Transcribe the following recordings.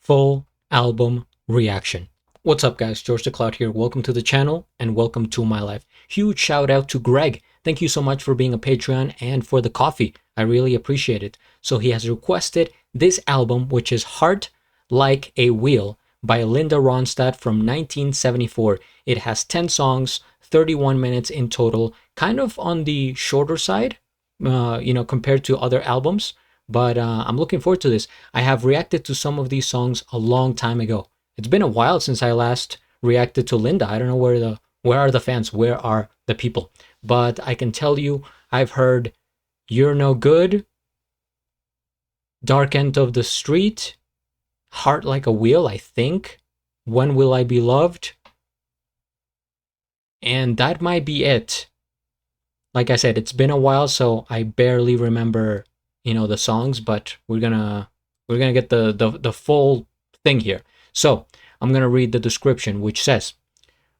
full album reaction. What's up, guys? GeorgeTheCloud here. Welcome to the channel and welcome to my life. Huge shout out to Greg. Thank you so much for being a Patreon and for the coffee. I really appreciate it. So he has requested this album, which is Heart Like a Wheel by Linda Ronstadt from 1974. It has 10 songs, 31 minutes in total, kind of on the shorter side, compared to other albums. But I'm looking forward to this. I have reacted to some of these songs a long time ago. It's been a while since I last reacted to Linda. I don't know where are the fans, where are the people. But I can tell you, I've heard You're No Good, Dark End of the Street, Heart Like a Wheel, I think, When Will I Be Loved, and that might be it. Like I said, it's been a while, so I barely remember the songs, but we're gonna get the full thing here. So I'm gonna read the description, which says,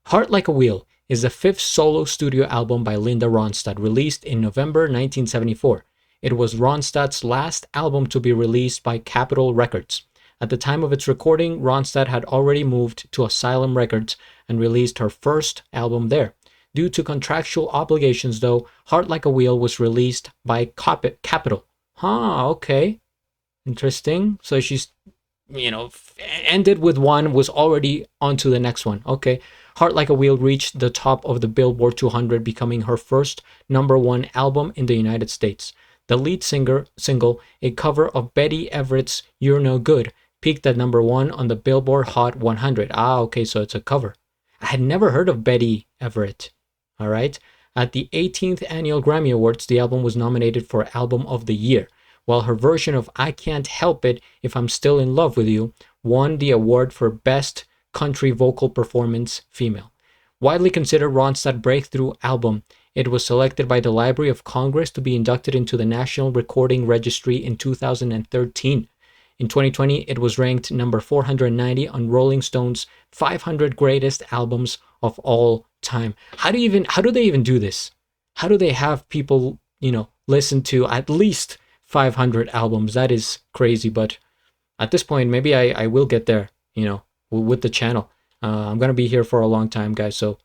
Heart Like a Wheel is the fifth solo studio album by Linda Ronstadt, released in November 1974. It was Ronstadt's last album to be released by Capitol Records. At the time of its recording, Ronstadt had already moved to Asylum Records and released her first album there. Due to contractual obligations, though, Heart Like a Wheel was released by Capitol. Okay. Interesting. So she's, ended with one, was already on to the next one. Okay. Heart Like a Wheel reached the top of the Billboard 200, becoming her first #1 album in the United States. The lead single, a cover of Betty Everett's You're No Good, peaked at #1 on the Billboard Hot 100. Okay, so it's a cover. I had never heard of Betty Everett. All right. At the 18th Annual Grammy Awards, the album was nominated for Album of the Year, while her version of I Can't Help It If I'm Still in Love with You won the award for Best Country Vocal Performance Female. Widely considered Ronstadt's breakthrough album, it was selected by the Library of Congress to be inducted into the National Recording Registry in 2013. In 2020, it was ranked number 490 on Rolling Stone's 500 Greatest Albums of All Time. How do they even do this? How do they have people, listen to at least 500 albums? That is crazy. But at this point, maybe I will get there, with the channel. I'm going to be here for a long time, guys. So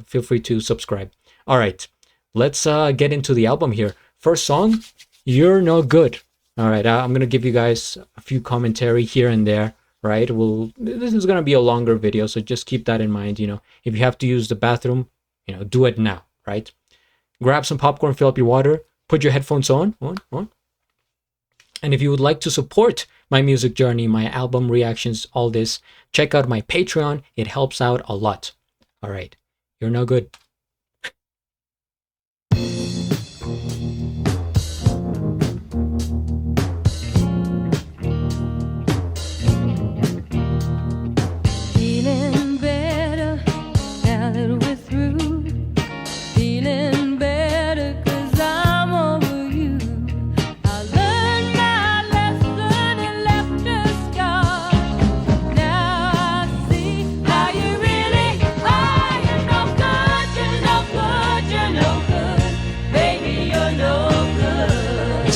feel free to subscribe. All right, let's get into the album here. First song, You're No Good. All right, I'm going to give you guys a few commentary here and there, right? This is going to be a longer video, so just keep that in mind. If you have to use the bathroom, do it now, right? Grab some popcorn, fill up your water, put your headphones on. And if you would like to support my music journey, my album reactions, all this, check out my Patreon. It helps out a lot. All right, You're No Good.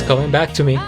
Coming back to me.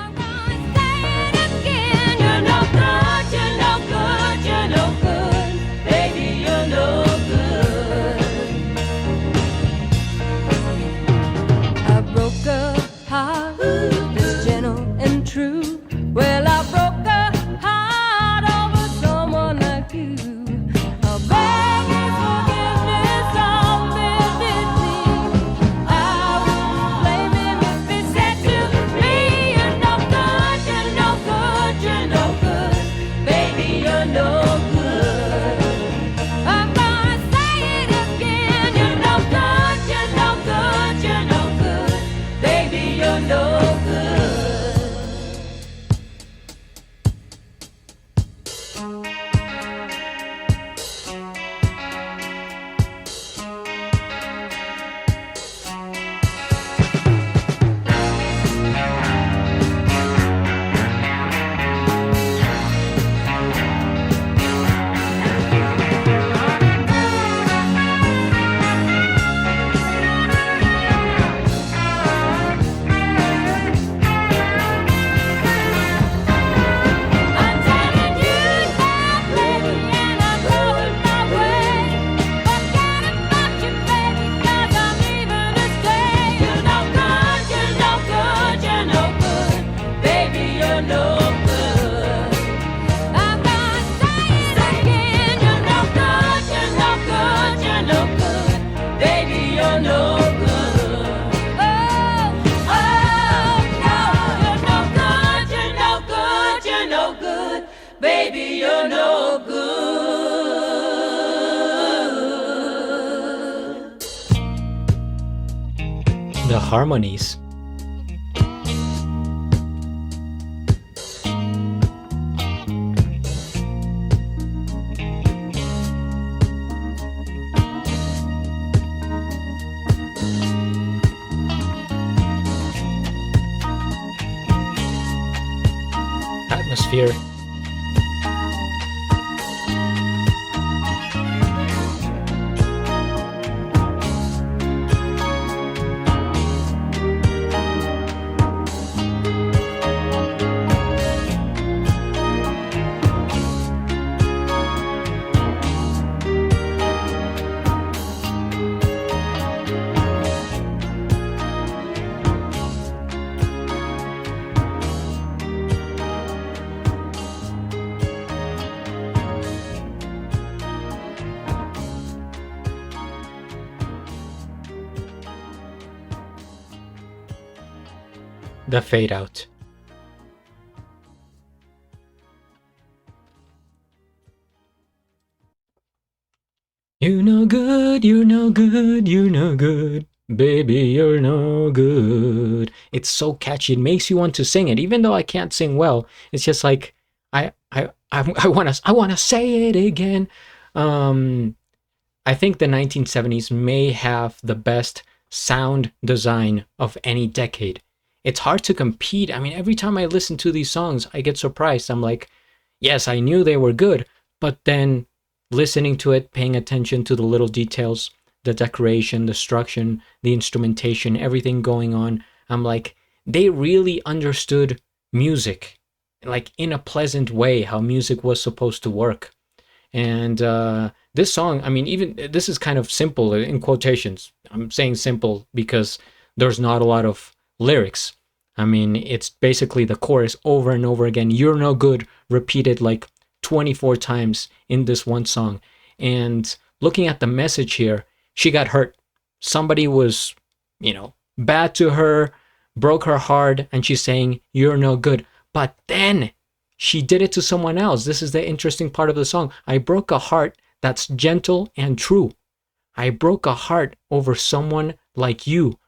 baby, you're no good. The harmonies. Atmosphere. The fade out. You're no good, you're no good, you're no good. Baby, you're no good. It's so catchy. It makes you want to sing it. Even though I can't sing well, it's just like I wanna say it again. I think the 1970s may have the best sound design of any decade. It's hard to compete. I mean, every time I listen to these songs, I get surprised. I'm like, yes, I knew they were good, but then listening to it, paying attention to the little details, the decoration, the structure, the instrumentation, everything going on, I'm like, they really understood music, like in a pleasant way, how music was supposed to work. And this song, I mean, even this is kind of simple in quotations. I'm saying simple because there's not a lot of lyrics. I mean, it's basically the chorus over and over again. You're no good, repeated like 24 times in this one song. And looking at the message here, she got hurt. Somebody was, bad to her, broke her heart, and she's saying, you're no good. But then she did it to someone else. This is the interesting part of the song. I broke a heart that's gentle and true. I broke a heart over someone like you.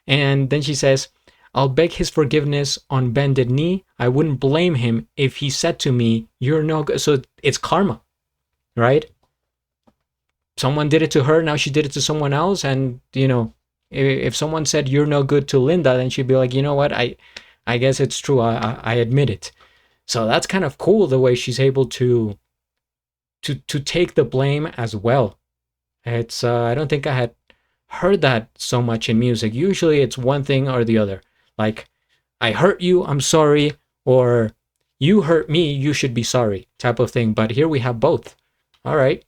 And then she says, I'll beg his forgiveness on bended knee. I wouldn't blame him if he said to me, you're no good. So it's karma, right? Someone did it to her, now she did it to someone else. And, if someone said you're no good to Linda, then she'd be like, you know what? I guess it's true. I admit it. So that's kind of cool, the way she's able to take the blame as well. It's I don't think I had heard that so much in music. Usually it's one thing or the other. Like, I hurt you, I'm sorry, or you hurt me, you should be sorry, type of thing. But here we have both. All right.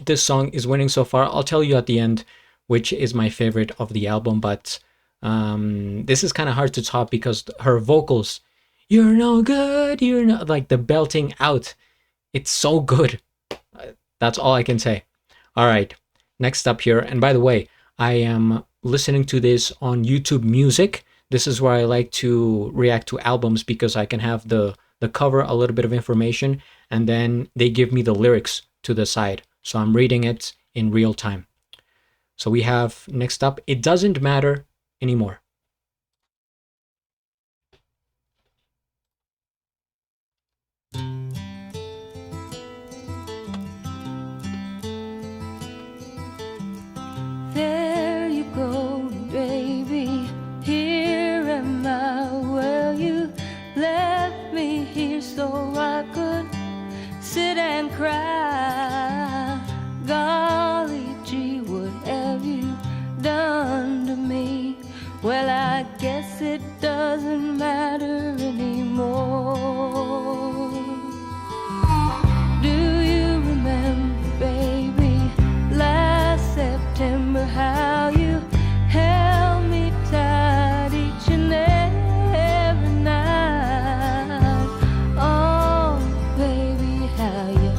This song is winning so far. I'll tell you at the end which is my favorite of the album, but this is kind of hard to top because her vocals, you're no good, you're not, like the belting out, it's so good. That's all I can say. All right, next up here, and by the way, I am listening to this on YouTube Music. This is where I like to react to albums because I can have the cover, a little bit of information, and then they give me the lyrics to the side. So I'm reading it in real time. So we have next up, It Doesn't Matter Anymore. There you go, baby. Here am I. Well, you left me here so I could sit and cry. Golly gee, what have you done to me? Well, I guess it doesn't matter anymore. Do you remember, baby, last September, how you held me tight each and every night? Oh, baby, how you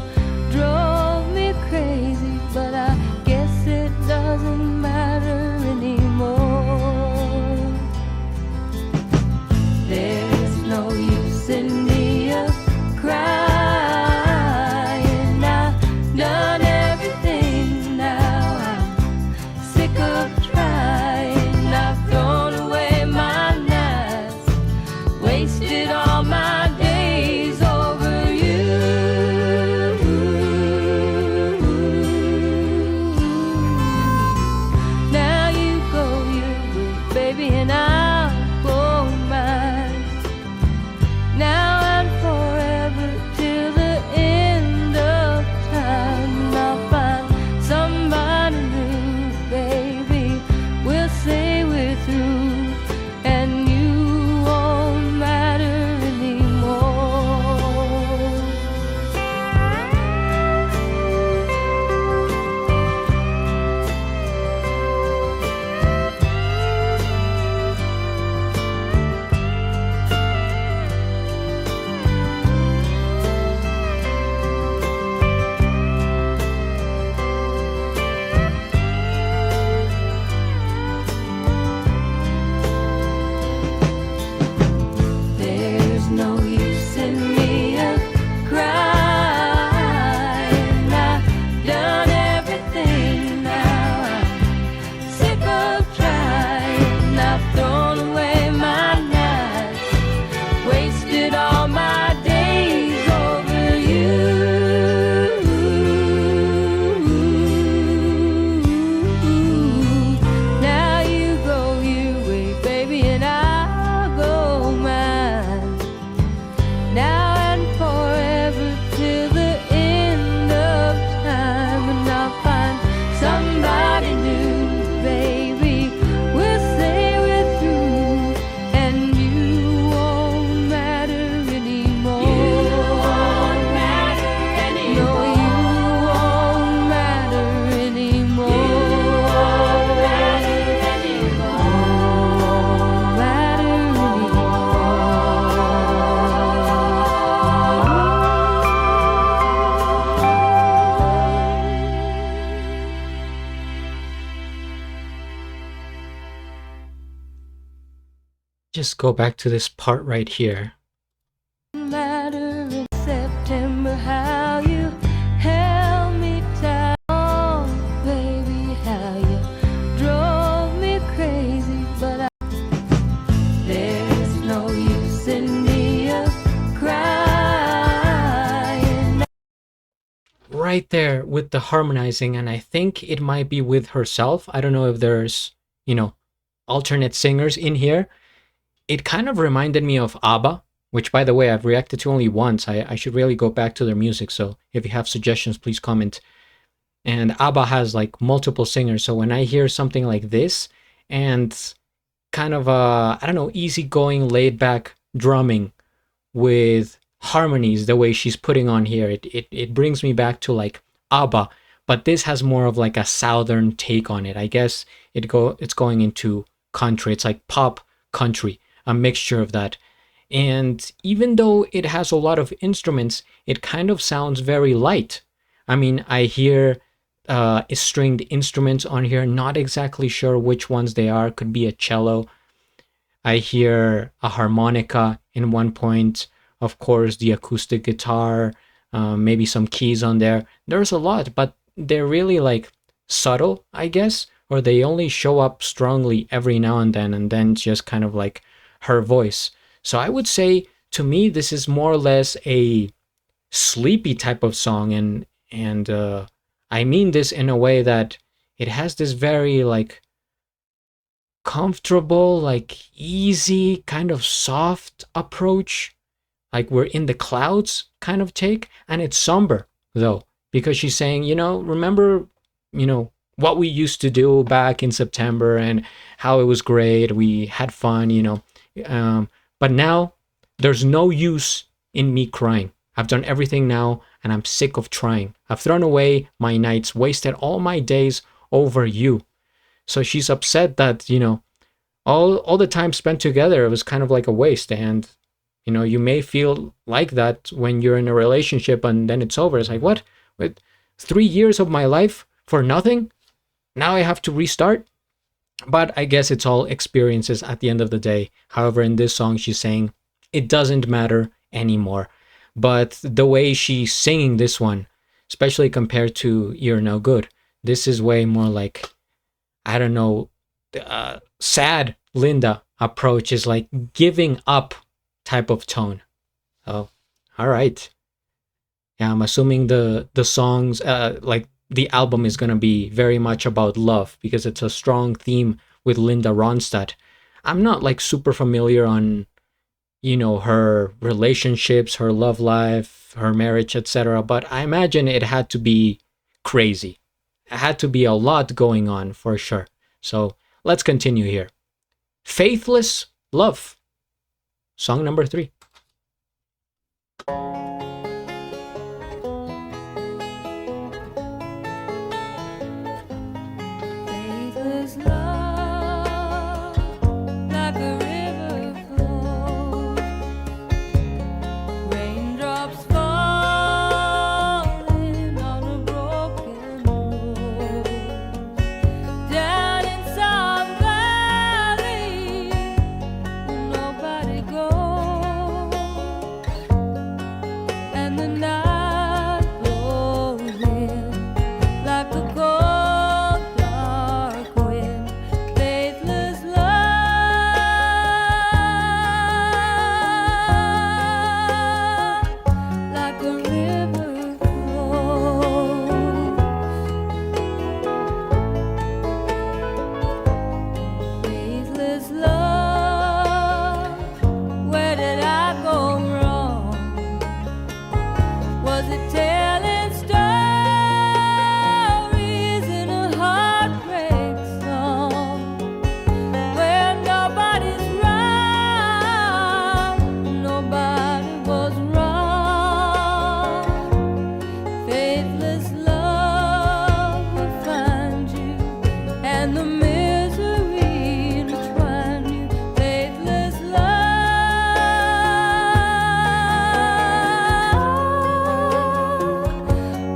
just go back to this part right here. Matter in September how you held me down, baby, how you drove me crazy, but there's no use in me crying. Right there with the harmonizing, and I think it might be with herself. I don't know if there's, alternate singers in here. It kind of reminded me of ABBA, which, by the way, I've reacted to only once. I should really go back to their music. So if you have suggestions, please comment. And ABBA has like multiple singers. So when I hear something like this and kind of I don't know, easygoing, laid back drumming with harmonies, the way she's putting on here, it brings me back to like ABBA. But this has more of like a southern take on it. I guess it's going into country. It's like pop country, a mixture of that. And even though it has a lot of instruments, it kind of sounds very light. I mean, I hear stringed instruments on here, not exactly sure which ones they are. Could be a cello. I hear a harmonica in one point, of course, the acoustic guitar, maybe some keys on there. There's a lot, but they're really like subtle, I guess, or they only show up strongly every now and then just kind of like her voice. So I would say, to me, this is more or less a sleepy type of song, and I mean this in a way that it has this very like comfortable, like easy, kind of soft approach, like we're in the clouds kind of take, and it's somber though, because she's saying, remember, what we used to do back in September and how it was great, we had fun. But now there's no use in me crying. I've done everything now and I'm sick of trying. I've thrown away my nights, wasted all my days over you. So she's upset that, all the time spent together, it was kind of like a waste. And, you may feel like that when you're in a relationship and then it's over. It's like, what? With 3 years of my life for nothing? Now I have to restart? But I guess it's all experiences at the end of the day. However, in this song, she's saying it doesn't matter anymore. But the way she's singing this one, especially compared to You're No Good, this is way more like, I don't know, sad Linda approach, is like giving up type of tone. Oh, all right. Yeah, I'm assuming the songs, like the album is going to be very much about love, because it's a strong theme with Linda Ronstadt. I'm not like super familiar on, her relationships, her love life, her marriage, etc. But I imagine it had to be crazy. It had to be a lot going on for sure. So let's continue here. Faithless Love, song number 3. Faithless love, like a river flows, raindrops falling on a broken rose, down in some valley where nobody goes, and the night blows in like a cold dark wind. Faithless love, like a river flows. Faithless love, where did I go wrong? Was it telling stories in a heartbreak song, where nobody's wrong, nobody was wrong? Faithless love will find you, and the misery to twine you. Faithless love,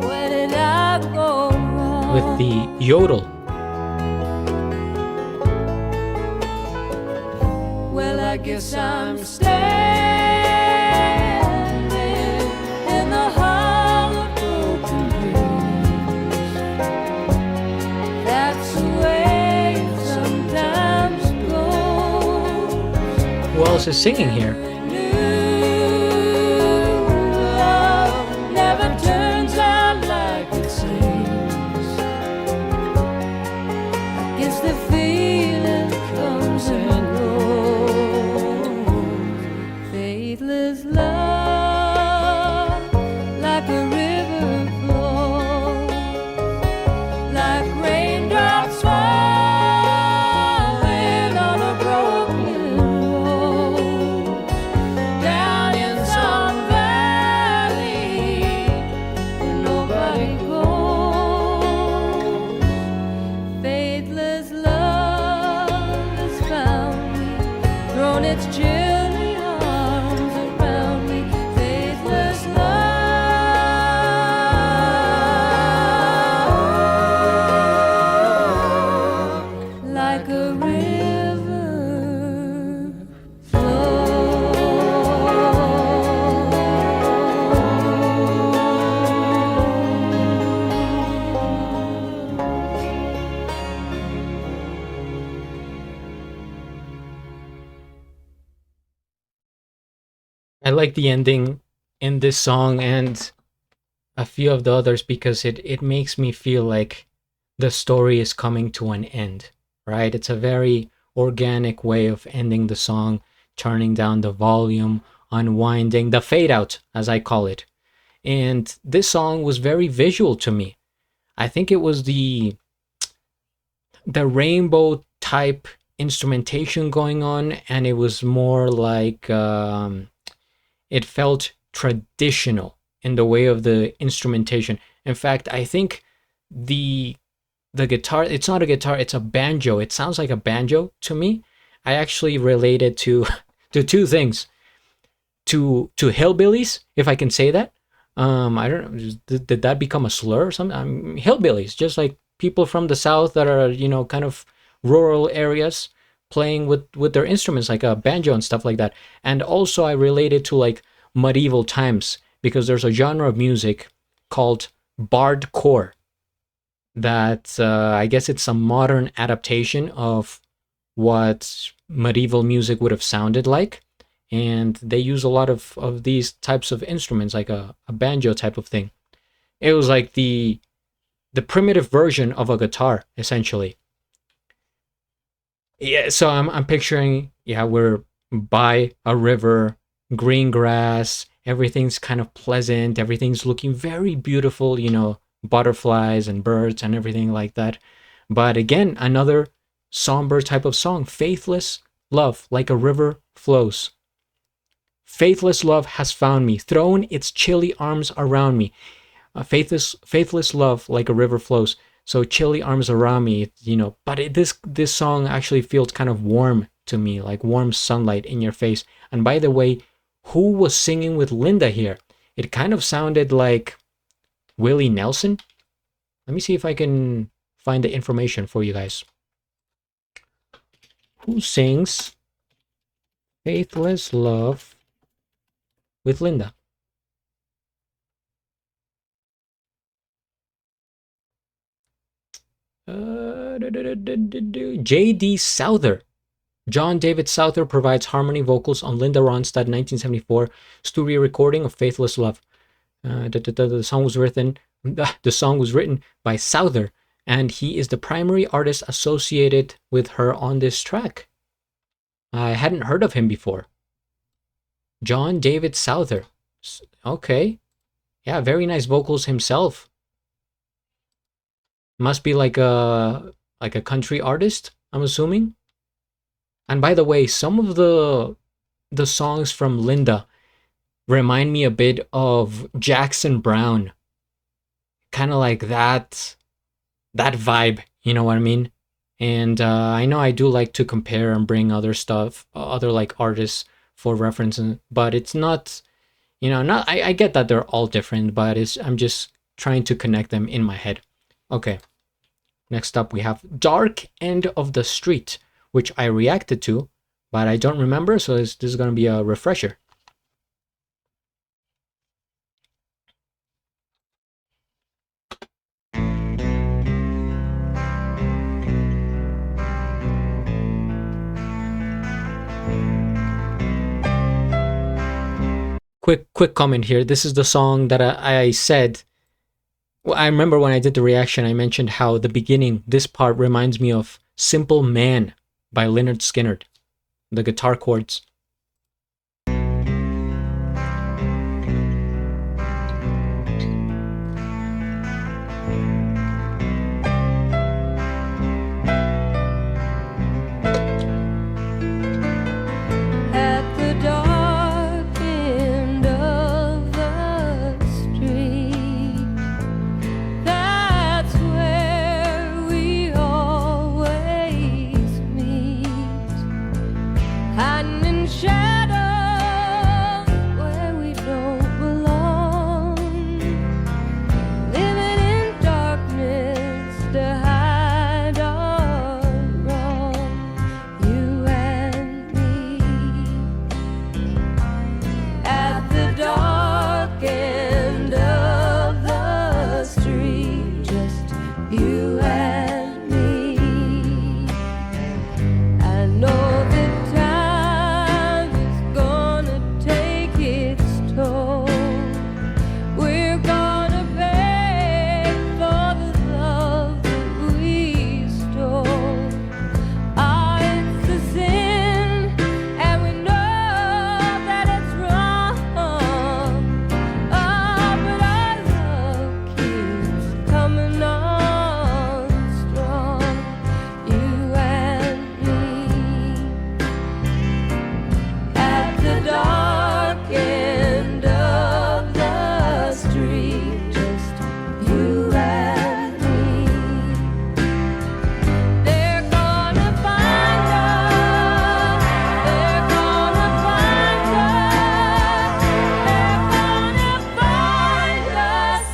where did I go wrong? With the yodel. Well, I guess guess I'm standing in the hall of broken dreams. That's the way it sometimes goes. Who else is singing here? Never turns out like it seems. I guess the feeling comes and goes. Faithless love, like a river flows, like raindrops falling on a broken road, down in some valley where nobody goes. Faithless love has found me, thrown its chilly arms around me. Faithless love, like a river I like the ending in this song and a few of the others because it makes me feel like the story is coming to an end, right? It's a very organic way of ending the song, turning down the volume, unwinding, the fade out, as I call it. And this song was very visual to me. I think it was the rainbow type instrumentation going on, and it was more like it felt traditional in the way of the instrumentation. In fact, I think the guitar, it's not a guitar, it's a banjo. It sounds like a banjo to me. I actually related to to two things. To hillbillies, if I can say that. I don't know, did that become a slur or something? Hillbillies, just like people from the south that are, kind of rural areas playing with their instruments like a banjo and stuff like that. And also I related to like medieval times because there's a genre of music called bardcore that I guess it's a modern adaptation of what medieval music would have sounded like. And they use a lot of these types of instruments, like a banjo type of thing. It was like the primitive version of a guitar, essentially. Yeah, so I'm picturing, yeah, we're by a river, green grass, everything's kind of pleasant, everything's looking very beautiful, butterflies and birds and everything like that. But again, another somber type of song, faithless love, like a river flows. Faithless love has found me, thrown its chilly arms around me. Faithless love, like a river flows. So chilly arms around me, But this song actually feels kind of warm to me, like warm sunlight in your face. And by the way, who was singing with Linda here? It kind of sounded like Willie Nelson. Let me see if I can find the information for you guys. Who sings Faithless Love with Linda? J.D. Souther. John David Souther provides harmony vocals on Linda Ronstadt 1974 studio recording of Faithless Love. The song was written by Souther, and he is the primary artist associated with her on this track. I hadn't heard of him before. John David Souther. Okay. Yeah, very nice vocals himself. Must be like a country artist, I'm assuming. And by the way, some of the songs from Linda remind me a bit of Jackson Browne. Kind of like that vibe, you know what I mean? And I know I do like to compare and bring other stuff, other like artists for reference, but it's not, not. I get that they're all different, but I'm just trying to connect them in my head. Okay. Next up, we have Dark End of the Street, which I reacted to but I don't remember, so this is going to be a refresher. Quick comment here. This is the song that I said. Well, I remember when I did the reaction, I mentioned how the beginning, this part reminds me of Simple Man by Lynyrd Skynyrd, the guitar chords. At the dark end of the street, that's where we always meet. Hiding in shadows where we don't belong, living in darkness to hide our wrong. You and me at the dark end of the street, just you and me. I know that time is gonna take its toll. We're gonna pay for the love that we stole. Ah, it's a sin, and we know that it's wrong. Ah, but our love keeps coming on strong. You and me at the dark end of the street, just you and me. They're gonna find us. They're gonna find us. They're gonna find us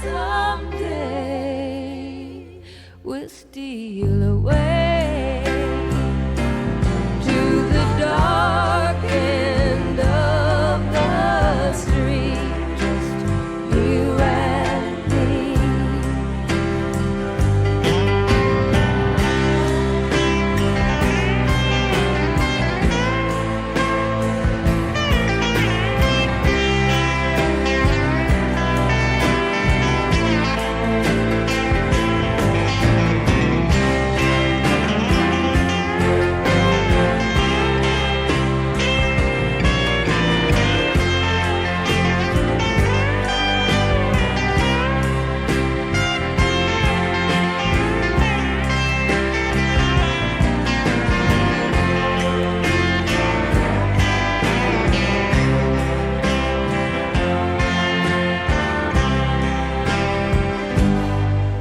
someday. We'll steal away to the dark end of the street, just you and me.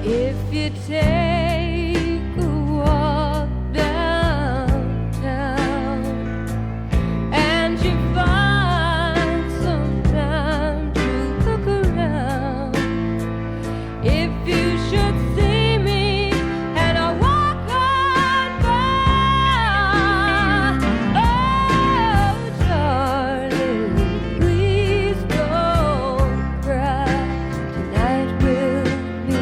If you take a walk downtown and you find some time to look around, if you should see me and I walk on by, oh darling, please don't cry. Tonight will be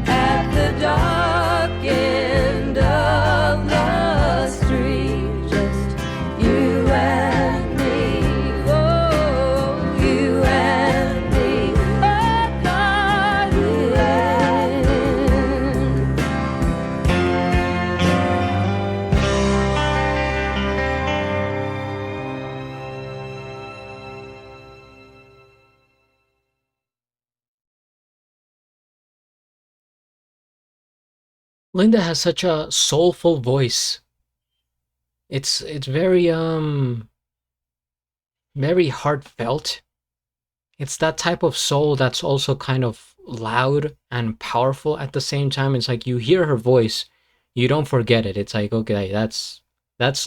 at the dark end of the street, just you and me. Oh, you and me. Oh, darling. Linda has such a soulful voice. It's very heartfelt. It's that type of soul that's also kind of loud and powerful at the same time. It's like you hear her voice, you don't forget it. It's like, okay, that's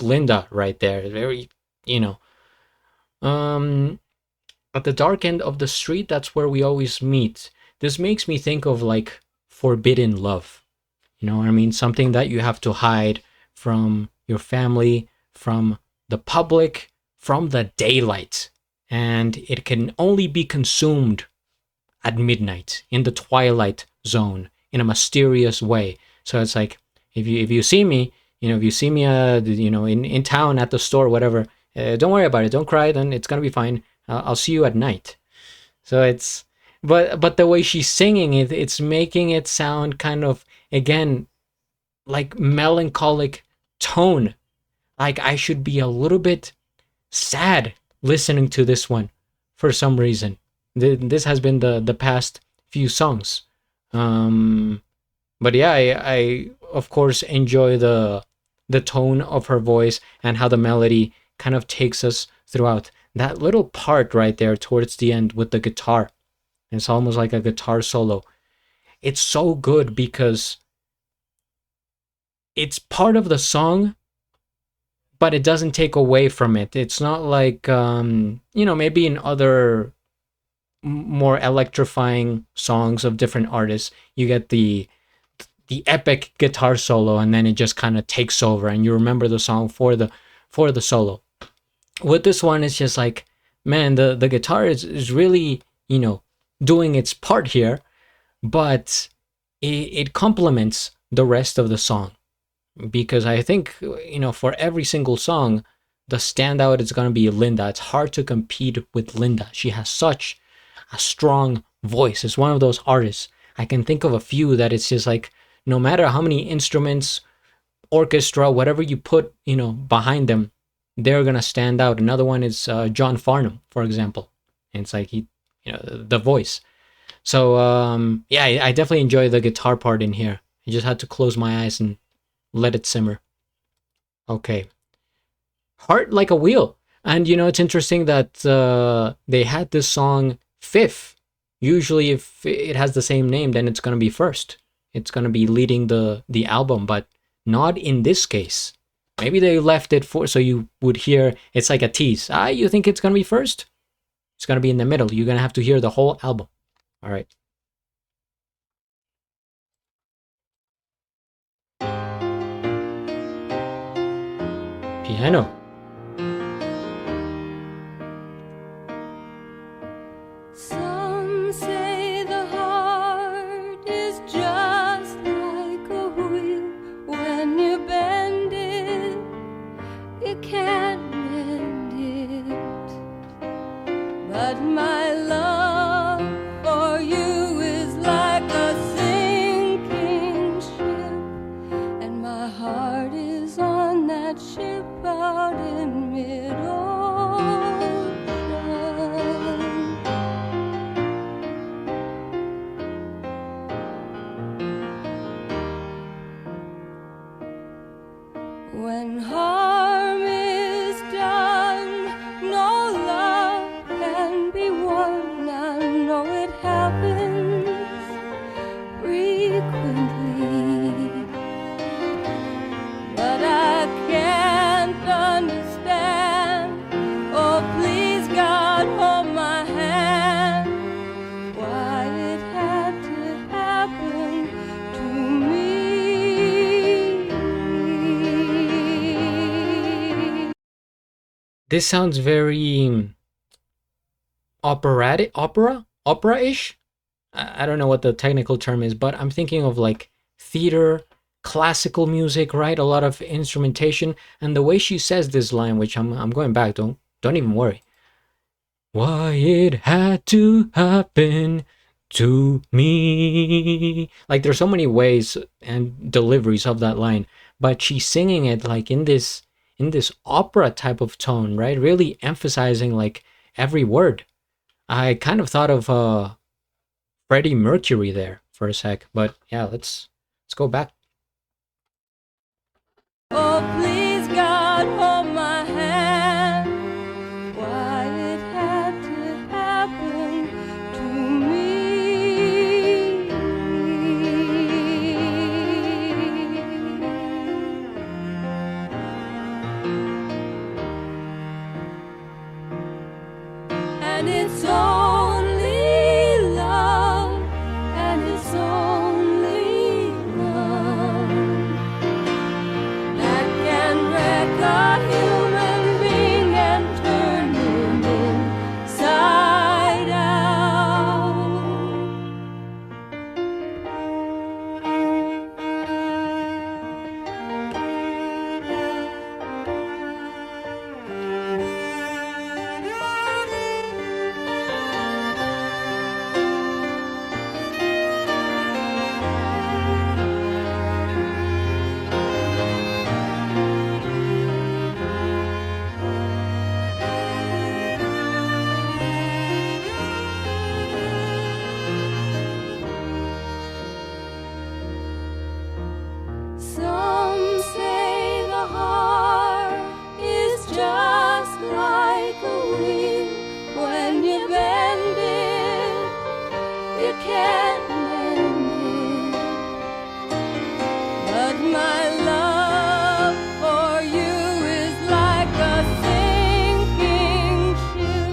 Linda right there. Very, you know. At the dark end of the street, that's where we always meet. This makes me think of like forbidden love. You know what I mean? Something that you have to hide from your family, from the public, from the daylight. And it can only be consumed at midnight, in the twilight zone, in a mysterious way. So it's like, if you see me, if you see me, in town, at the store, whatever, don't worry about it. Don't cry. Then it's gonna be fine. I'll see you at night. So it's, but the way she's singing it, it's making it sound kind of, again, like melancholic tone. Like I should be a little bit sad listening to this one for some reason. This has been the past few songs. But yeah, I of course enjoy the tone of her voice and how the melody kind of takes us throughout. That little part right there towards the end with the guitar, it's almost like a guitar solo. It's so good because it's part of the song, but it doesn't take away from it. It's not like maybe in other more electrifying songs of different artists, you get the epic guitar solo and then it just kind of takes over and you remember the song for the solo. With this one, it's just like, man, the guitar is really, doing its part here, but it complements the rest of the song. Because I think, for every single song, the standout is going to be Linda. It's hard to compete with Linda. She has such a strong voice. It's one of those artists. I can think of a few that it's just like, no matter how many instruments, orchestra, whatever you put, behind them, they're going to stand out. Another one is John Farnham, for example. And it's like the voice. So, yeah, I definitely enjoy the guitar part in here. I just had to close my eyes and let it simmer. Okay. Heart Like a Wheel. And, it's interesting that they had this song fifth. Usually, if it has the same name, then it's going to be first. It's going to be leading the album, but not in this case. Maybe they left it so you would hear, it's like a tease. You think it's going to be first? It's going to be in the middle. You're going to have to hear the whole album. All right. Piano. Some say the heart is just like a wheel. When you bend it, you can't mend it. But my love for you is like a sinking ship, and my heart is on that ship out in mid-ocean. When harm is done, no love can be won. I know it happens frequently, but I can't understand. Oh, please, God, hold my hand. Why it had to happen to me. This sounds very opera-ish. I don't know what the technical term is, but I'm thinking of like theater, classical music, right? A lot of instrumentation, and the way she says this line, which I'm going back. Don't even worry. Why it had to happen to me. Like there's so many ways and deliveries of that line, but she's singing it like in this opera type of tone, right? Really emphasizing like every word. I kind of thought of Freddie Mercury there for a sec, but yeah, let's go back. Oh, please, God, hold my hand. Why it had to happen to me. And it's only love, and it's only love that you can't mend it. But my love for you is like a sinking ship,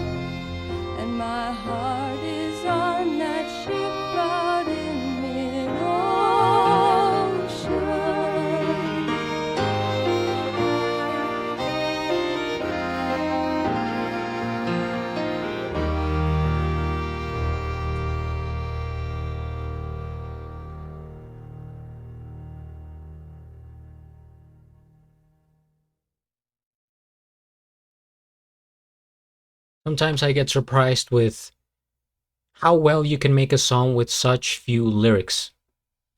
and my heart is on that ship out in mid-ocean. Sometimes I get surprised with how well you can make a song with such few lyrics.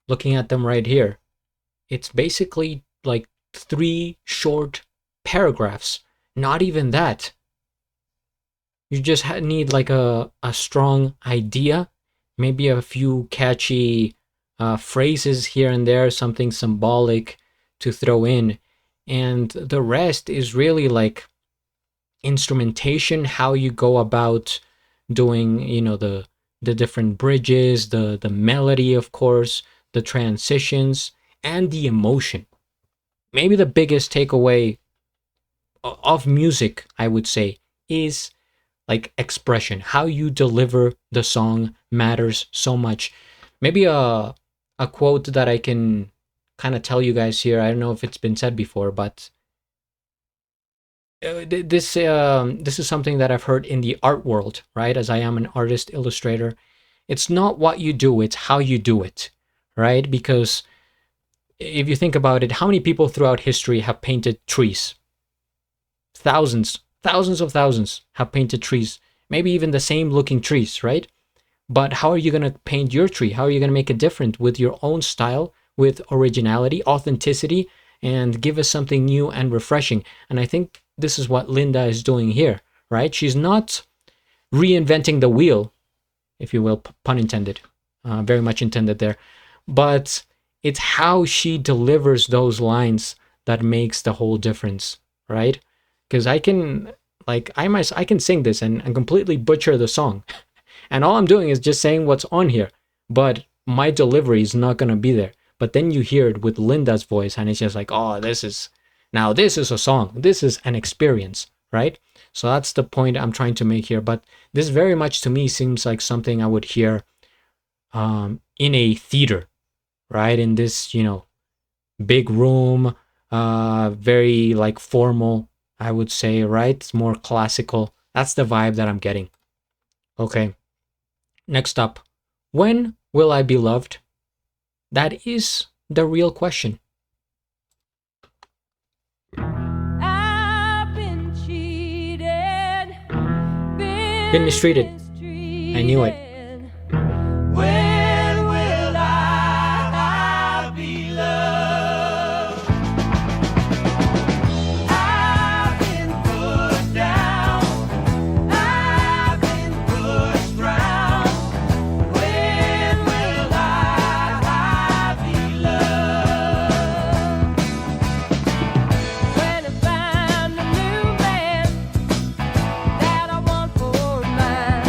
Looking at them right here, it's basically like 3 short paragraphs. Not even that. You just need like a strong idea, maybe a few catchy phrases here and there, something symbolic to throw in. And the rest is really like instrumentation, how you go about doing, the different bridges, the melody, of course, the transitions, and the emotion. Maybe the biggest takeaway of music, I would say, is like expression. How you deliver the song matters so much. Maybe a quote that I can kind of tell you guys here. I don't know if it's been said before, but this is something that I've heard in the art world, right? As I am an artist illustrator, it's not what you do, it's how you do it, right? Because if you think about it, how many people throughout history have painted trees? Thousands, thousands of thousands have painted trees, maybe even the same looking trees, right? But how are you going to paint your tree? How are you going to make it different with your own style, with originality, authenticity, and give us something new and refreshing? And I think this is what Linda is doing here, right? She's not reinventing the wheel, if you will, pun intended, very much intended there. But it's how she delivers those lines that makes the whole difference, right? Because I can, like, I can sing this and completely butcher the song. And all I'm doing is just saying what's on here. But my delivery is not going to be there. But then you hear it with Linda's voice, and it's just like, oh, this is a song. This is an experience, right? So that's the point I'm trying to make here. But this very much to me seems like something I would hear in a theater, right? In this, big room, very like formal, I would say, right? It's more classical. That's the vibe that I'm getting. Okay. Next up, when will I be loved? That is the real question. I've been cheated, Been mistreated. I knew it. When will I be loved? I've been pushed down, I've been pushed round. When will I be loved? When I find a new man that I want for mine.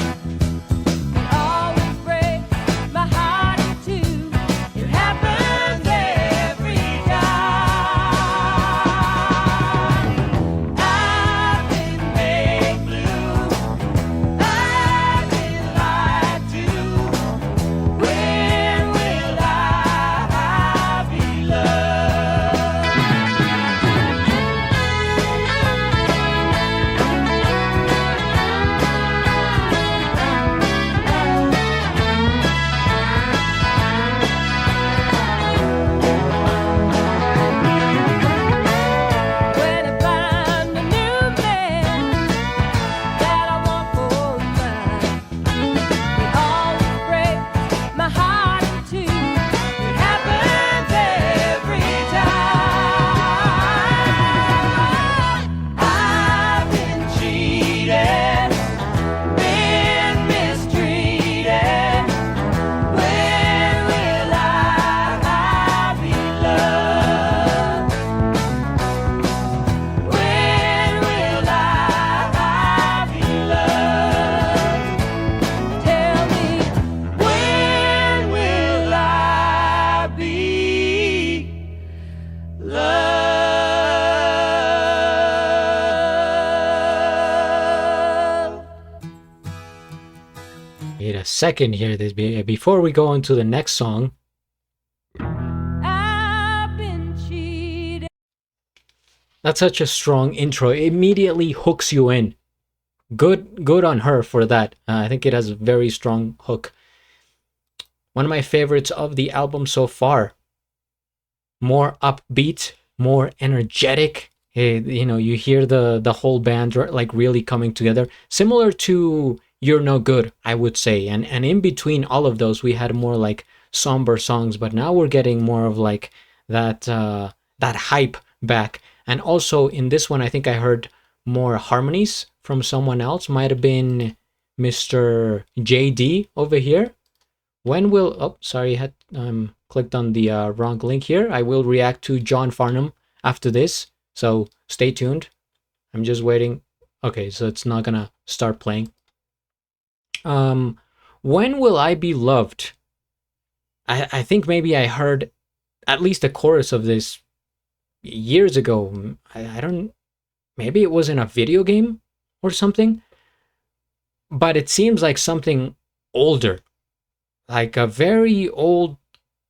second here. Before we go on to the next song. I've been cheated. That's such a strong intro. It immediately hooks you in. Good on her for that. I think it has a very strong hook. One of my favorites of the album so far. More upbeat, more energetic. You hear the whole band like really coming together. Similar to You're No Good, I would say. And in between all of those, we had more like somber songs, but now we're getting more of like that hype back. And also in this one, I think I heard more harmonies from someone else. Might have been Mr. JD over here. When will... Oh, sorry, I had clicked on the wrong link here. I will react to John Farnham after this, so stay tuned. I'm just waiting. Okay, so it's not gonna start playing. When Will I Be Loved? I think maybe I heard at least a chorus of this years ago. I don't... Maybe it was in a video game or something, but it seems like something older, like a very old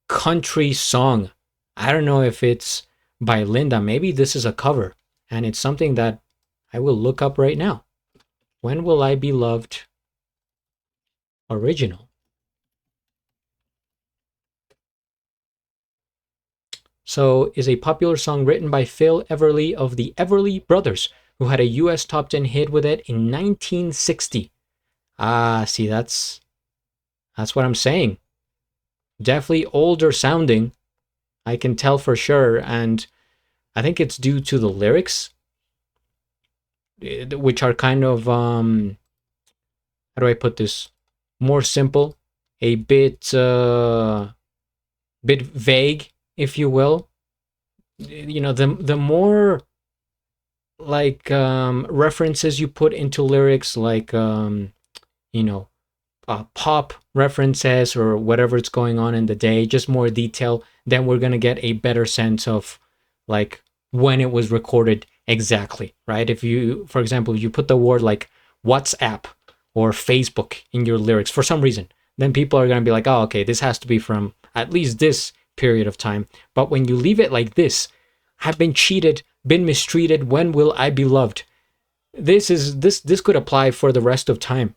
country song. I don't know if it's by Linda. Maybe this is a cover, and it's something that I will look up right now. When Will I Be Loved original. So, is a popular song written by Phil Everly of the Everly Brothers, who had a US top 10 hit with it in 1960. Ah, see, that's what I'm saying. Definitely older sounding. I can tell for sure, and I think it's due to the lyrics, which are kind of how do I put this? More simple, a bit vague, if you will. The more like references you put into lyrics, like pop references or whatever it's going on in the day, just more detail, then we're going to get a better sense of like when it was recorded exactly, right? If you, for example, you put the word like WhatsApp or Facebook in your lyrics for some reason, then people are going to be like, oh, okay, this has to be from at least this period of time. But when you leave it like this, I've been cheated, been mistreated, when will I be loved? This could apply for the rest of time.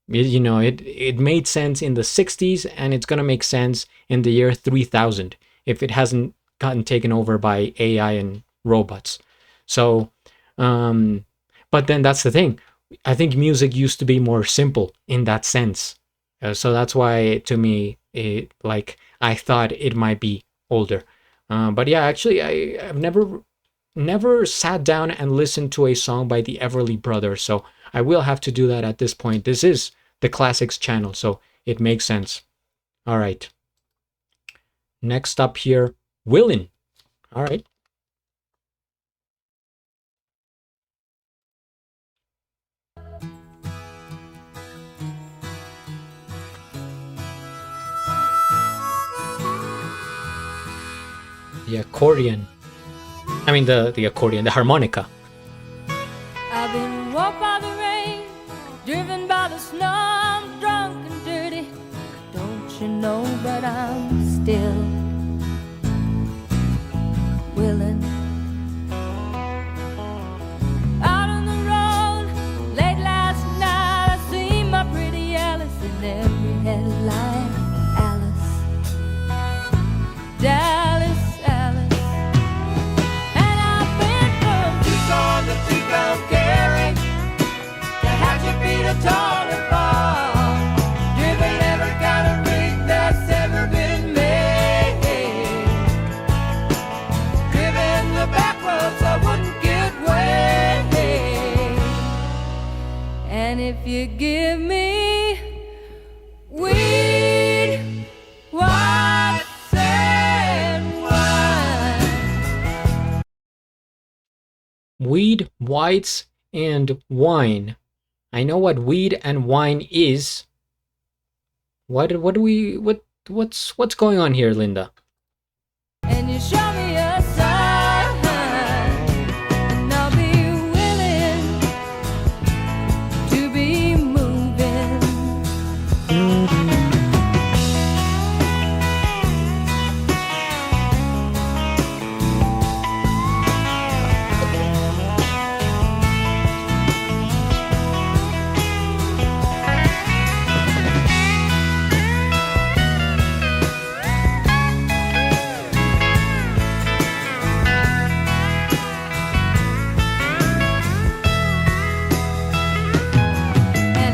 It made sense in the 60s, and it's going to make sense in the year 3000 if it hasn't gotten taken over by AI and robots. So, but then that's the thing. I think music used to be more simple in that sense. So that's why, to me, I thought it might be older. But yeah, actually, I've never sat down and listened to a song by the Everly Brothers, so I will have to do that at this point. This is the Classics channel, so it makes sense. All right. Next up here, Willin. All right. The accordion. I mean the accordion, the harmonica. I've been walked by the rain, driven by the snow, I'm drunk and dirty. Don't you know, but I'm still willing. Out on the road, late last night, I seen my pretty Alice in every headline. Alice, Dallas, Alice. And I've been from Tucson to Tucson, Cary, to Hatchet Beat, a tall and fall, driven every kind of rig that's ever been made, driven the back roads I wouldn't get away. And if you give me weed, whites and wine. Weed, whites, and wine. I know what weed and wine is. What's going on here, Linda? And you show me a sign, and I'll be willing to be moving. And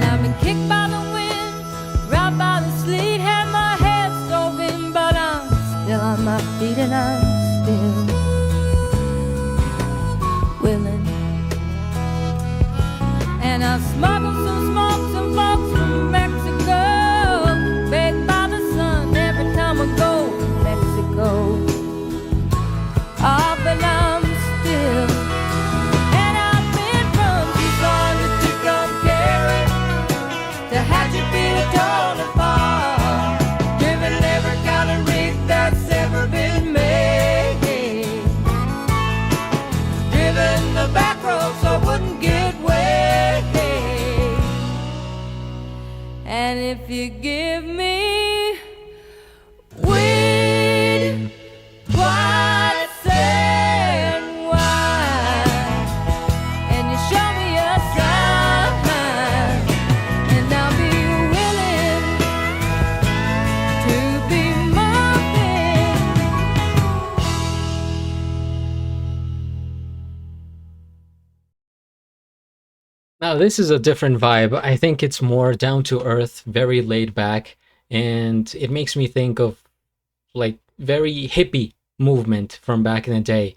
I've been kicked by the wind, robbed by the sleet, had my head stove in, but I'm still on my feet and I'm still willing. And I've smuggled some smokes and folks from Mexico, baked by the sun every time I go to Mexico. Ah, but I'm still. And I've been from Tucson to Tucumcari, to Hatchetfield, Tonopah, driven every kind of rig that's ever been made, driven the back roads so I wouldn't get wet. And if you give me weed, whites and wine, and you show me a sign, and I'll be willing to be moving. Now, this is a different vibe. I think it's more down to earth, very laid back, and it makes me think of like very hippie movement from back in the day.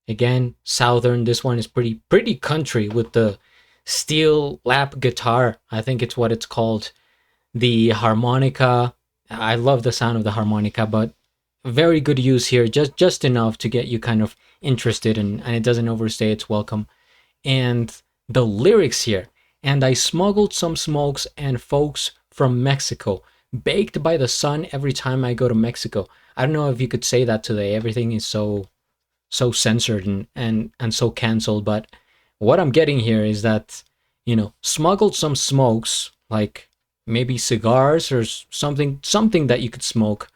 Again, southern. This one is pretty country with the steel lap guitar. I think it's what it's called. The harmonica. I love the sound of the harmonica, but very good use here, just enough to get you kind of interested, and it doesn't overstay its welcome. And the lyrics here, and I smuggled some smokes and folks from Mexico, baked by the sun every time I go to Mexico. I don't know if you could say that today. Everything is so censored and so canceled, but what I'm getting here is that, smuggled some smokes, like maybe cigars or something that you could smoke,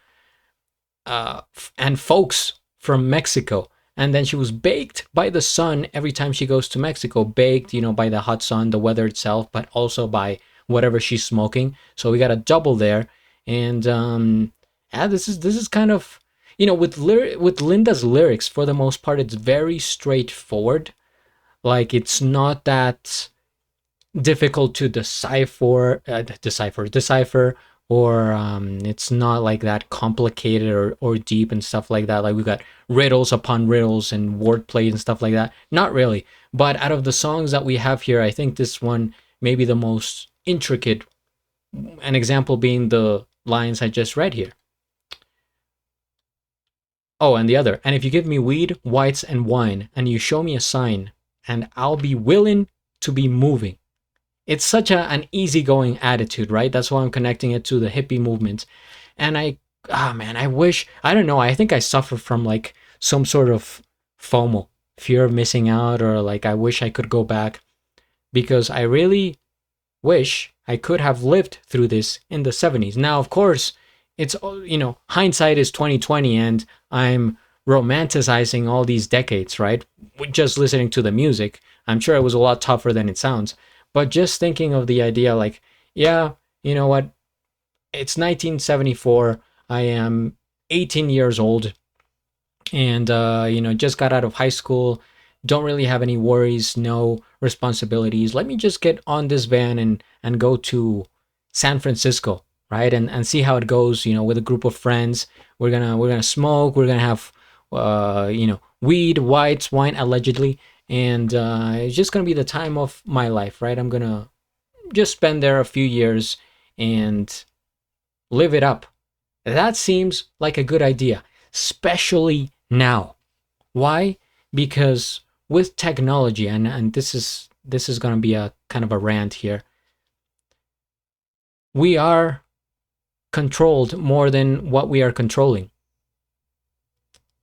and folks from Mexico. And then she was baked by the sun every time she goes to Mexico. Baked, by the hot sun, the weather itself, but also by whatever she's smoking. So we got a double there. And yeah, this is kind of, with Linda's lyrics, for the most part, it's very straightforward. Like, it's not that difficult to decipher, or it's not like that complicated or deep and stuff like that. Like, we've got riddles upon riddles and wordplay and stuff like that. Not really. But out of the songs that we have here, I think this one may be the most intricate. An example being the lines I just read here. Oh, and the other. And if you give me weed, whites, and wine, and you show me a sign, and I'll be willing to be moving. It's such an easygoing attitude, right? That's why I'm connecting it to the hippie movement. And I wish, I don't know, I think I suffer from like some sort of FOMO, fear of missing out, or like I wish I could go back, because I really wish I could have lived through this in the 70s. Now, of course, it's, hindsight is 2020, and I'm romanticizing all these decades, right? Just listening to the music. I'm sure it was a lot tougher than it sounds. But just thinking of the idea, like, yeah, you know what? It's 1974. I am 18 years old, and just got out of high school. Don't really have any worries, no responsibilities. Let me just get on this van and go to San Francisco, right? And see how it goes. With a group of friends, we're gonna smoke. We're gonna have weed, whites, wine, allegedly. And it's just going to be the time of my life, right? I'm going to just spend there a few years and live it up. That seems like a good idea, especially now. Why? Because with technology, and this is going to be a kind of a rant here, we are controlled more than what we are controlling.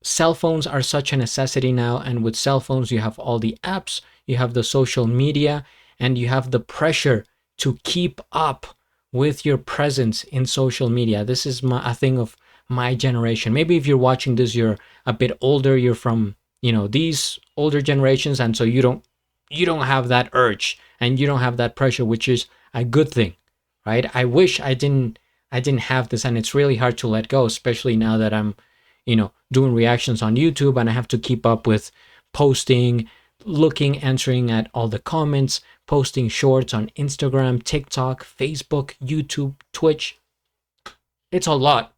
Cell phones are such a necessity now, and with cell phones you have all the apps, you have the social media, and you have the pressure to keep up with your presence in social media. This is a thing of my generation. Maybe if you're watching this, you're a bit older, you're from, these older generations, and so you don't have that urge and you don't have that pressure, which is a good thing, right? I wish I didn't have this, and it's really hard to let go, especially now that I'm, doing reactions on YouTube and I have to keep up with posting, looking, answering at all the comments, posting shorts on Instagram, TikTok, Facebook, YouTube, Twitch. It's a lot.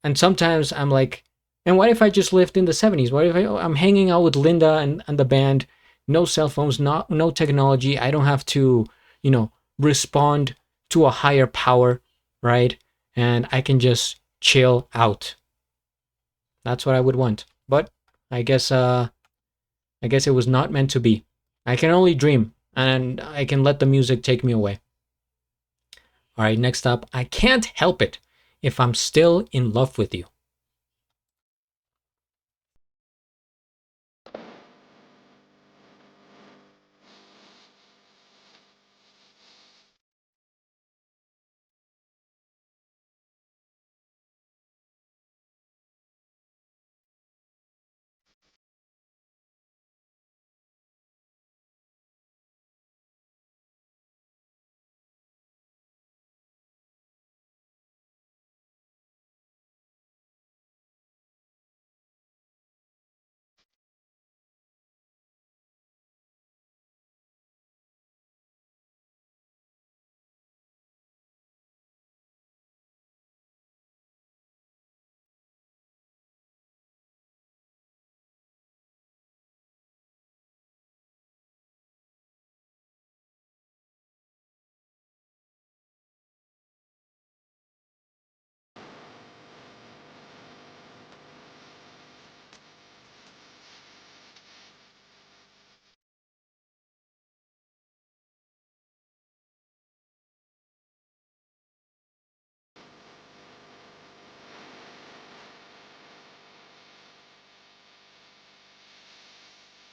And sometimes I'm like, and what if I just lived in the 70s? What if I'm hanging out with Linda and the band? No cell phones, no technology. I don't have to, respond to a higher power, right? And I can just chill out. That's what I would want. But I guess it was not meant to be. I can only dream, and I can let the music take me away. All right, next up, I can't help it if I'm still in love with you.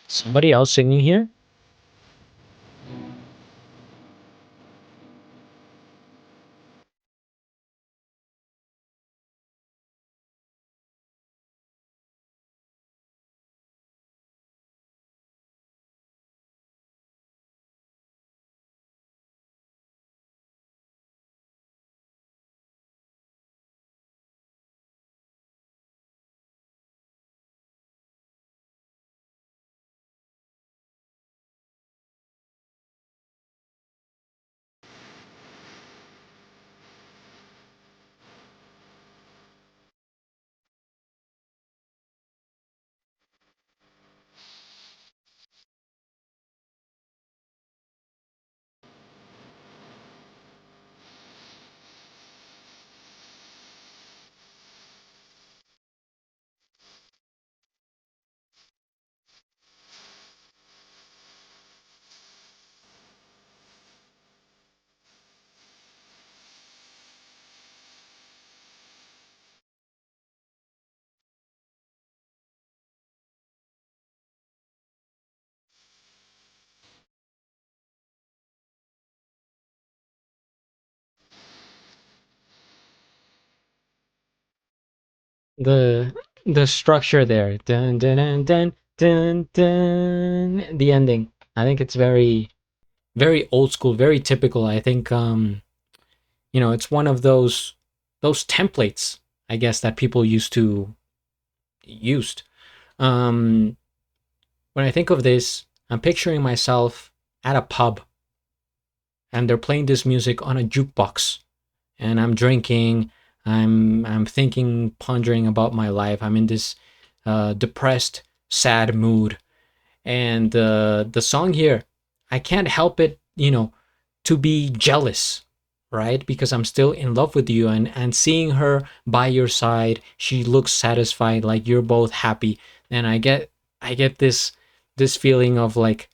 Somebody else singing here? The the structure there, dun dun dun dun dun dun, the ending. I think it's very very old school, very typical. I think it's one of those templates, I guess, that people used. Um, when I think of this, I'm picturing myself at a pub and they're playing this music on a jukebox and I'm drinking, I'm thinking, pondering about my life. I'm in this depressed, sad mood, and the song here, I can't help it, to be jealous, right? Because I'm still in love with you, and seeing her by your side, she looks satisfied, like you're both happy, and I get this feeling of like,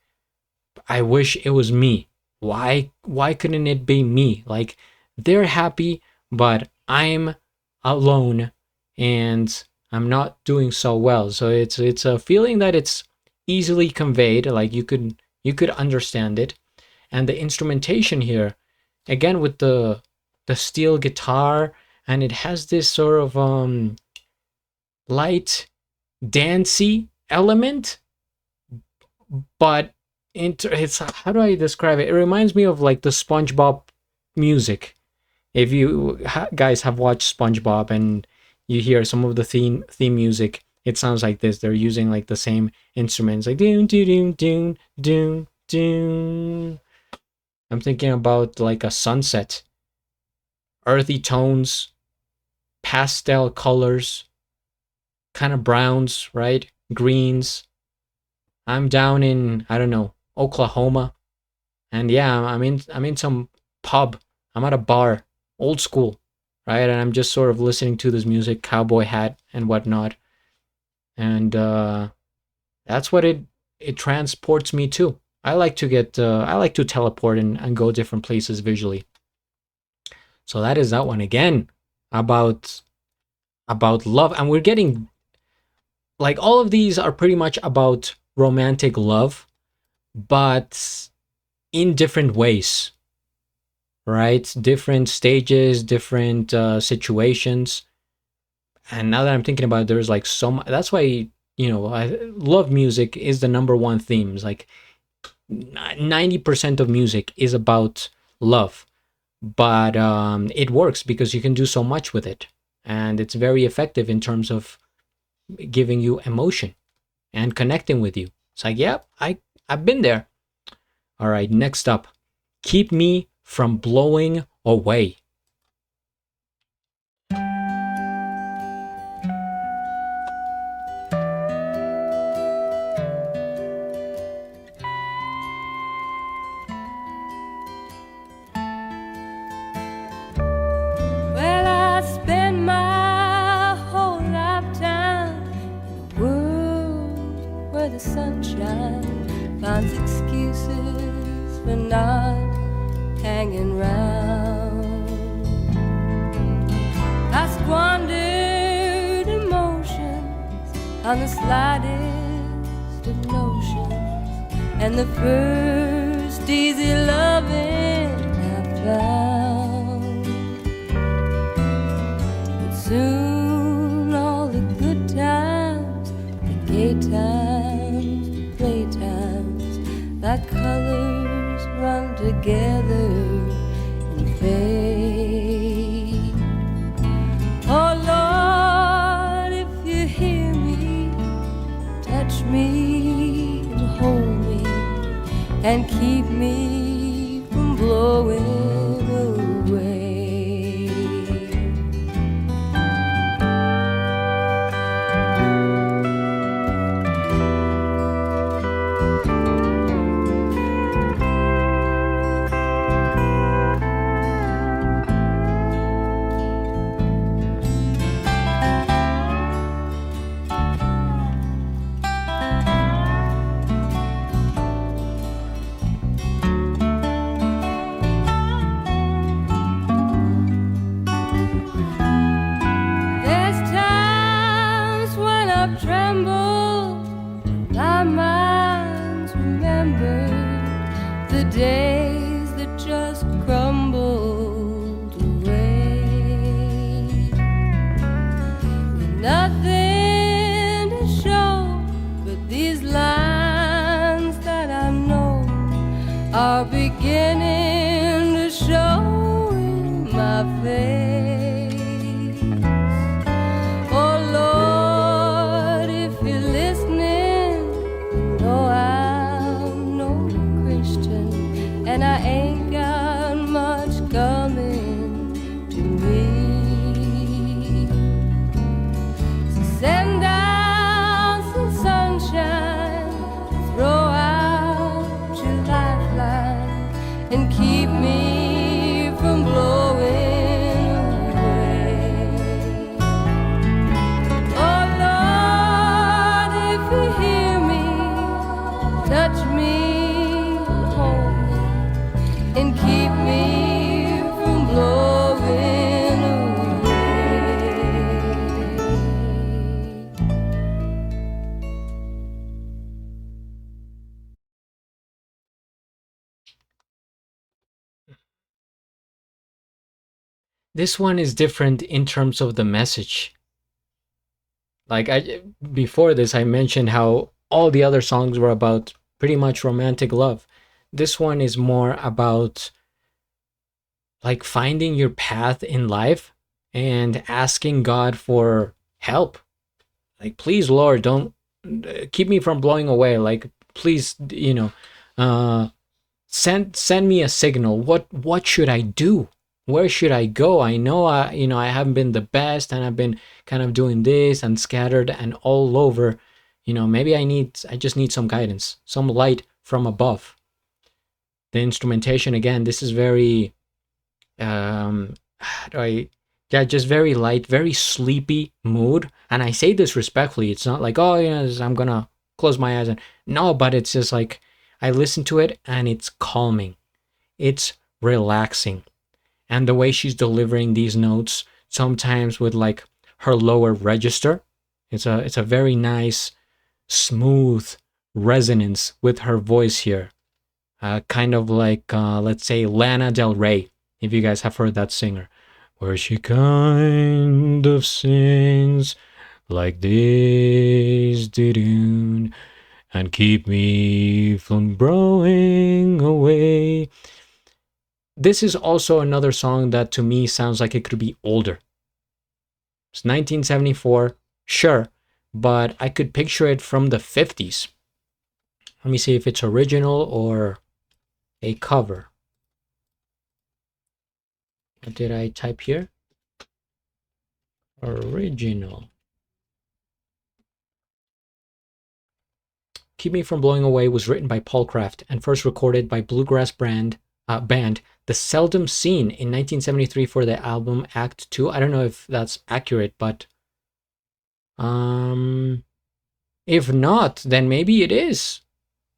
I wish it was me. Why couldn't it be me? Like, they're happy, but I'm alone and I'm not doing so well. So it's a feeling that it's easily conveyed, like you could understand it. And the instrumentation here, again with the steel guitar, and it has this sort of light dancey element, but it's, how do I describe it? It reminds me of like the SpongeBob music. If you guys have watched SpongeBob and you hear some of the theme music, it sounds like this. They're using like the same instruments, like doon doon doon doon doon. I'm thinking about like a sunset, earthy tones, pastel colors, kind of browns, right? Greens. I'm down in, I don't know, Oklahoma, and yeah, I'm in some pub. I'm at a bar, old school, right? And I'm just sort of listening to this music, cowboy hat and whatnot, and that's what it transports me to. I like to teleport and go different places visually. So that is that one again, about love, and we're getting, like, all of these are pretty much about romantic love, but in different ways, right? Different stages, different situations. And now that I'm thinking about it, there's like so much. That's why, I love music is the number one theme. It's like 90% of music is about love, but it works because you can do so much with it, and it's very effective in terms of giving you emotion and connecting with you. It's like, yeah, I've been there. All right, next up, keep me from blowing away. Well, I spend my whole lifetime in a world where the sunshine finds excuses for not hanging round. I squandered emotions on the slightest of notions, and the first easy loving I found. But soon all the good times, the gay times, the playtimes, like colors run together and fade. Oh Lord, if you hear me, touch me and hold me and keep me from blowing this one is different in terms of the message. Like I before this I mentioned how all the other songs were about pretty much romantic love. This one is more about like finding your path in life and asking God for help. Like please Lord, don't keep me from blowing away. Like please, uh send me a signal. What should I do? Where should I go? I know I haven't been the best and I've been kind of doing this and scattered and all over. Maybe I just need some guidance, some light from above. The instrumentation again, this is very how do I yeah, just very light, very sleepy mood. And I say this respectfully. It's not like, oh, I'm gonna close my eyes and no, but it's just like I listen to it and it's calming. It's relaxing. And the way she's delivering these notes, sometimes with like her lower register, it's a very nice, smooth resonance with her voice here. Kind of like let's say Lana Del Rey, if you guys have heard that singer, where she kind of sings like this, did and keep me from blowing away. This is also another song that to me sounds like it could be older. It's 1974, sure, but I could picture it from the 50s. Let me see if it's original or a cover. What did I type here? Original. Keep Me From Blowing Away was written by Paul Kraft and first recorded by bluegrass band The Seldom Scene in 1973 for the album Act 2. I don't know if that's accurate, but if not, then maybe it is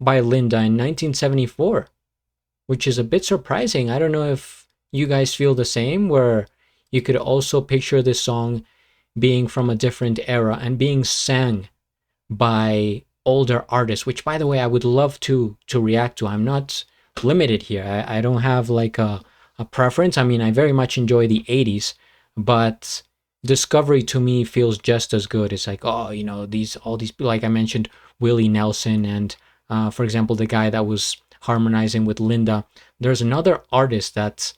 by Linda in 1974, which is a bit surprising. I don't know if you guys feel the same, where you could also picture this song being from a different era and being sang by older artists, which by the way I would love to react to. I'm not limited here. I don't have like a preference. I mean, I very much enjoy the 80s, but Discovery to me feels just as good. It's like, oh, all these, like I mentioned, Willie Nelson and for example, the guy that was harmonizing with Linda. There's another artist that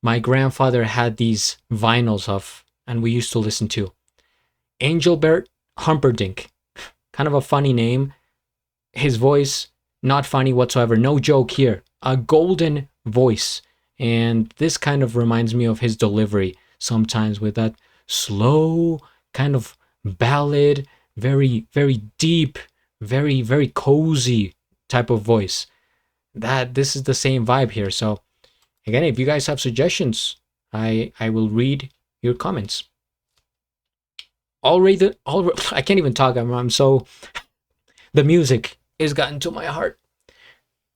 my grandfather had these vinyls of and we used to listen to. Angelbert Humperdinck. Kind of a funny name. His voice, not funny whatsoever. No joke here. A golden voice. And this kind of reminds me of his delivery sometimes, with that slow kind of ballad, very, very deep, very, very cozy type of voice. This is the same vibe here. So again, if you guys have suggestions, I will read your comments. Already, I can't even talk. I'm so, the music is gotten to my heart.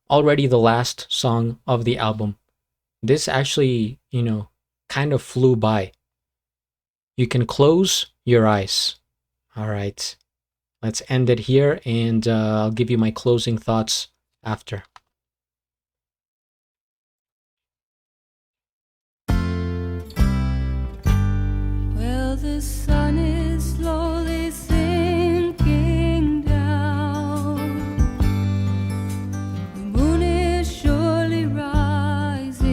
Already the last song of the album. This actually, kind of flew by. You can close your eyes. All right. Let's end it here, and I'll give you my closing thoughts after. Well, the sun is slowly sinking down. The moon is surely rising.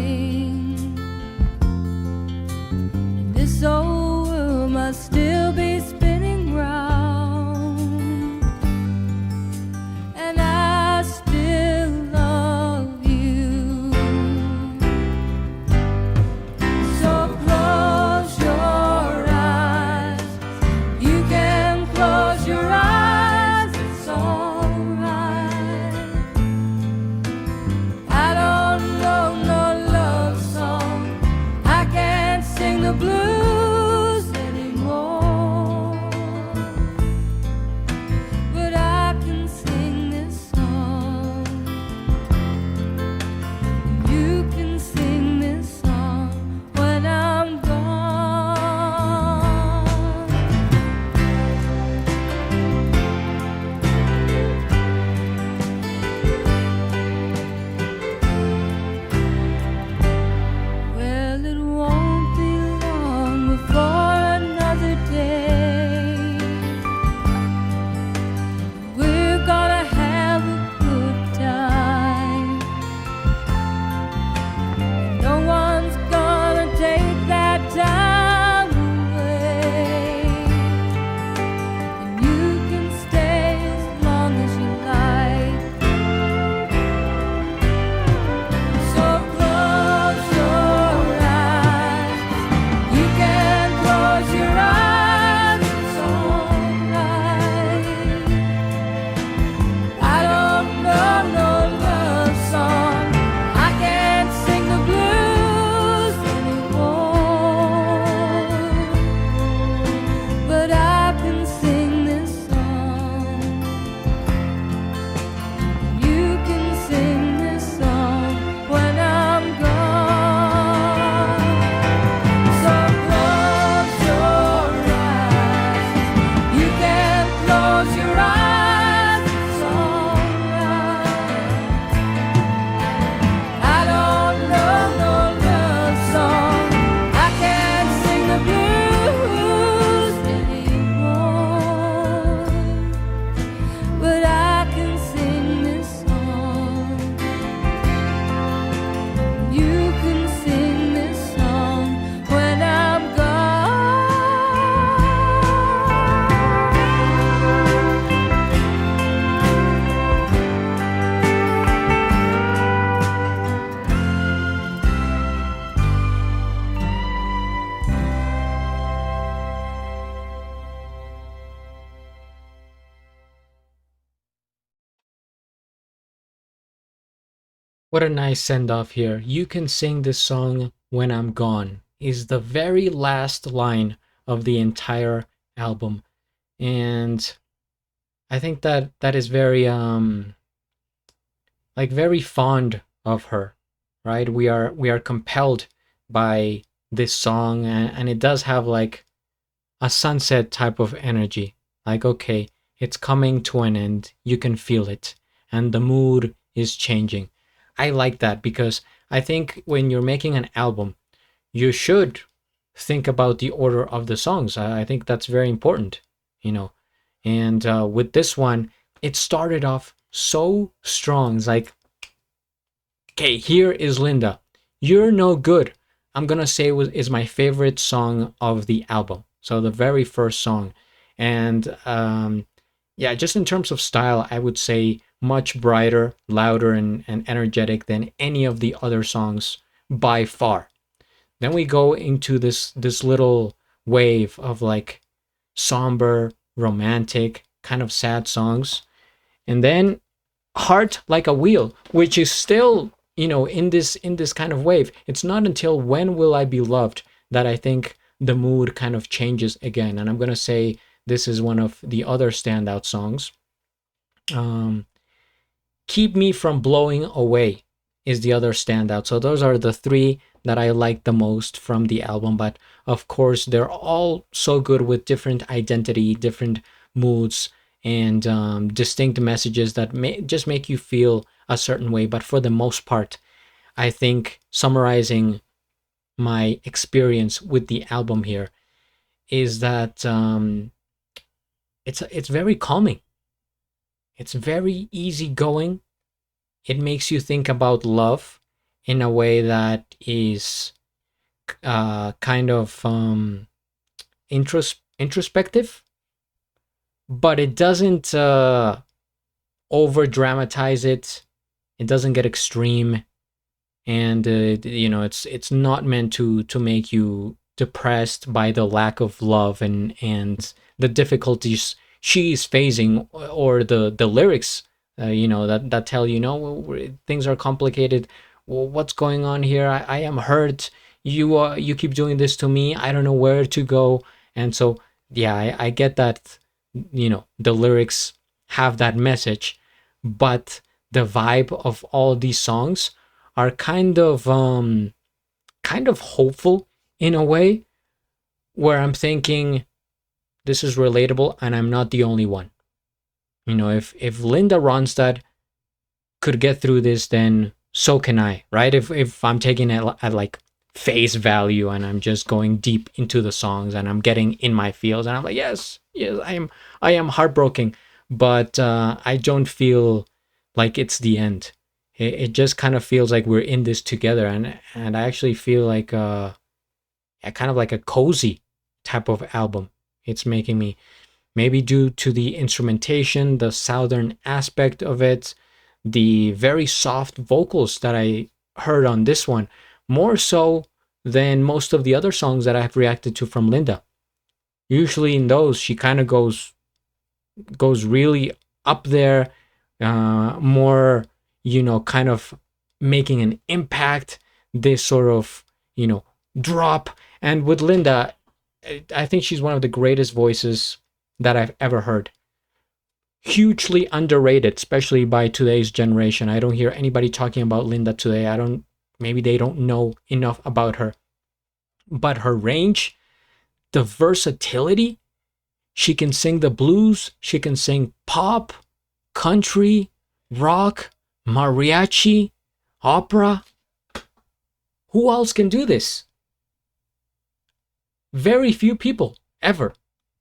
And this old world must still be spinning round. And I still love you. So close your eyes. You can close your eyes. It's alright. I don't know no love song. I can't sing the blues anymore. But I can sing this song. You can sing this song when I'm gone. Well, it won't be long What a nice send off here. You can sing this song when I'm gone is the very last line of the entire album. And I think that that is very like very fond of her, right? We are compelled by this song, and it does have like a sunset type of energy. Like, okay, it's coming to an end. You can feel it, and the mood is changing. I like that because I think when you're making an album, you should think about the order of the songs. I think that's very important, you know. And with this one, it started off so strong. It's like, okay, here is Linda. You're no good. I'm gonna say is my favorite song of the album. So the very first song, and yeah, just in terms of style, I would say much brighter, louder, and energetic than any of the other songs by far. Then we go into this little wave of like somber, romantic, kind of sad songs, and then Heart Like a Wheel, which is still, in this kind of wave. It's not until When Will I Be Loved that I think the mood kind of changes again. And I'm gonna say this is one of the other standout songs. um, Keep Me From Blowing Away is the other standout. So those are the three that I like the most from the album. But of course, they're all so good with different identity, different moods, and distinct messages that may just make you feel a certain way. But for the most part, I think summarizing my experience with the album here is that it's very calming. It's very easygoing. It makes you think about love in a way that is kind of introspective, but it doesn't over dramatize it. It doesn't get extreme, and it's not meant to make you depressed by the lack of love and the difficulties she's facing, or the lyrics that tell you, no, things are complicated. Well, what's going on here? I am hurt. You keep doing this to me. I don't know where to go. And so yeah, I get that, the lyrics have that message, but the vibe of all these songs are kind of hopeful in a way, where I'm thinking this is relatable and I'm not the only one. If Linda Ronstadt could get through this, then so can I, right? If I'm taking it at like face value and I'm just going deep into the songs and I'm getting in my feels and I'm like, yes, yes, I am heartbroken, but I don't feel like it's the end. It just kind of feels like we're in this together, and I actually feel like a kind of like a cozy type of album it's making me. Maybe due to the instrumentation, the southern aspect of it, the very soft vocals that I heard on this one, more so than most of the other songs that I've reacted to from Linda. Usually in those, she kind of goes really up there, more, kind of making an impact. This sort of, you know, drop. And with Linda, I think she's one of the greatest voices that I've ever heard. Hugely underrated, especially by today's generation. I don't hear anybody talking about Linda today. Maybe they don't know enough about her. But her range, the versatility, she can sing the blues, she can sing pop, country, rock, mariachi, opera. Who else can do this? Very few people ever.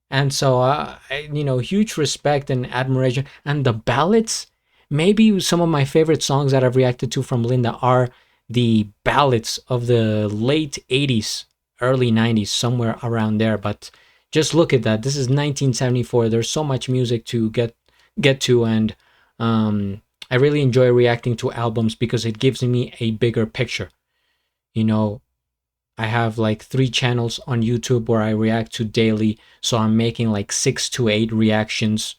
And so, huge respect and admiration. And the ballads, maybe some of my favorite songs that I've reacted to from Linda are the ballads of the late 80s, early 90s, somewhere around there. But just look at that. This is 1974. There's so much music to get to. And I really enjoy reacting to albums because it gives me a bigger picture. I have like 3 channels on YouTube where I react to daily. So I'm making like 6 to 8 reactions,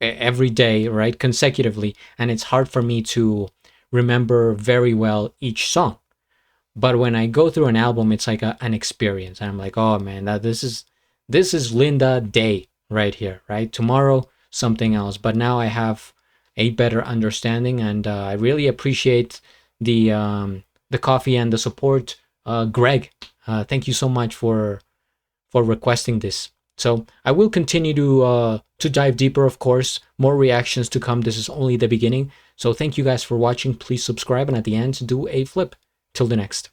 every day, right? Consecutively. And it's hard for me to remember very well each song. But when I go through an album, it's like an experience. I'm like, oh man, this is Linda Day right here, right? Tomorrow something else. But now I have a better understanding, and I really appreciate the coffee and the support, Greg. Thank you so much for requesting this. So I will continue to dive deeper, of course. More reactions to come. This is only the beginning. So thank you guys for watching. Please subscribe, and at the end, do a flip. Till the next.